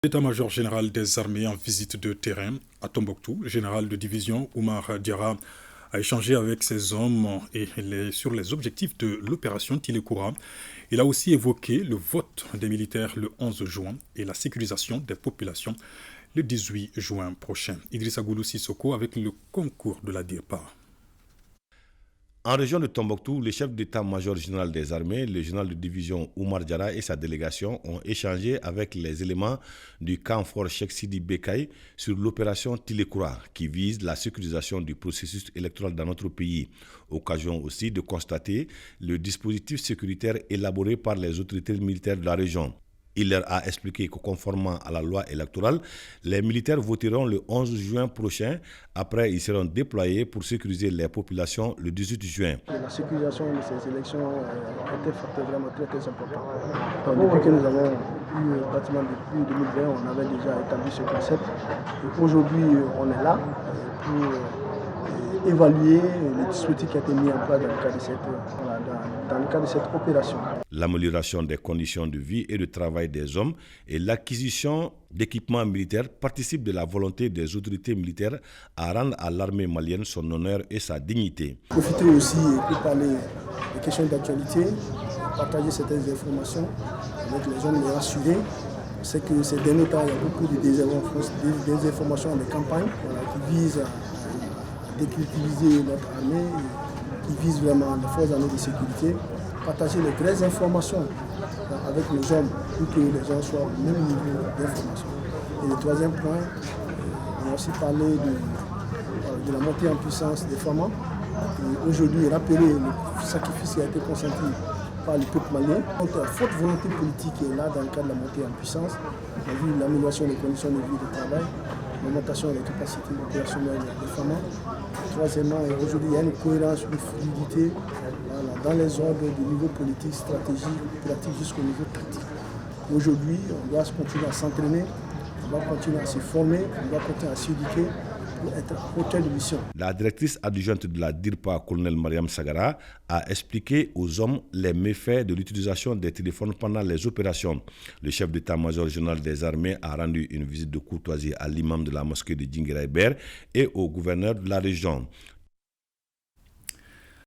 L'état-major général des armées en visite de terrain à Tombouctou, le général de division Oumar Diarra a échangé avec ses hommes sur les objectifs de l'opération Tilekoura. Il a aussi évoqué le vote des militaires le 11 juin et la sécurisation des populations le 18 juin prochain. Idrissa Goulou Sissoko avec le concours de la DIRPA. En région de Tombouctou, le chef d'état-major général des armées, le général de division Oumar Diarra et sa délégation ont échangé avec les éléments du camp fort Cheikh Sidi Bekay sur l'opération Tilekoura qui vise la sécurisation du processus électoral dans notre pays. Occasion aussi de constater le dispositif sécuritaire élaboré par les autorités militaires de la région. Il leur a expliqué que conformément à la loi électorale, les militaires voteront le 11 juin prochain. Après, ils seront déployés pour sécuriser les populations le 18 juin. La sécurisation de ces élections est un facteur vraiment très important. Donc, depuis que nous avons eu pratiquement depuis 2020, on avait déjà établi ce concept. Aujourd'hui, on est là pour évaluer le dispositif qui a été mis en place dans le cadre de cette opération. L'amélioration des conditions de vie et de travail des hommes et l'acquisition d'équipements militaires participent de la volonté des autorités militaires à rendre à l'armée malienne son honneur et sa dignité. Profiter aussi pour parler des questions d'actualité, partager certaines informations avec les hommes, les rassurer. C'est que ces derniers temps, il y a beaucoup de désinformations des campagnes qui visent à déculpabiliser notre armée, qui visent vraiment les forces armées de sécurité. Partager les vraies informations avec les hommes pour que les gens soient au même niveau d'information. Et le troisième point, on a aussi parlé de la montée en puissance des femmes. Aujourd'hui, rappeler le sacrifice qui a été consenti par le peuple malien. Donc, la forte volonté politique est là dans le cadre de la montée en puissance. On a vu l'amélioration des conditions de vie et de travail, l'augmentation des capacités opérationnelles des femmes. Troisièmement, aujourd'hui, il y a une cohérence, une fluidité dans les ordres du niveau politique, stratégique, opératif jusqu'au niveau tactique. Aujourd'hui, on doit continuer à s'entraîner, on doit continuer à se former, on doit continuer à s'éduquer pour être à hauteur de mission. La directrice adjointe de la DIRPA, colonel Mariam Sagara, a expliqué aux hommes les méfaits de l'utilisation des téléphones pendant les opérations. Le chef d'état-major général des armées a rendu une visite de courtoisie à l'imam de la mosquée de Djinguiraïber et au gouverneur de la région.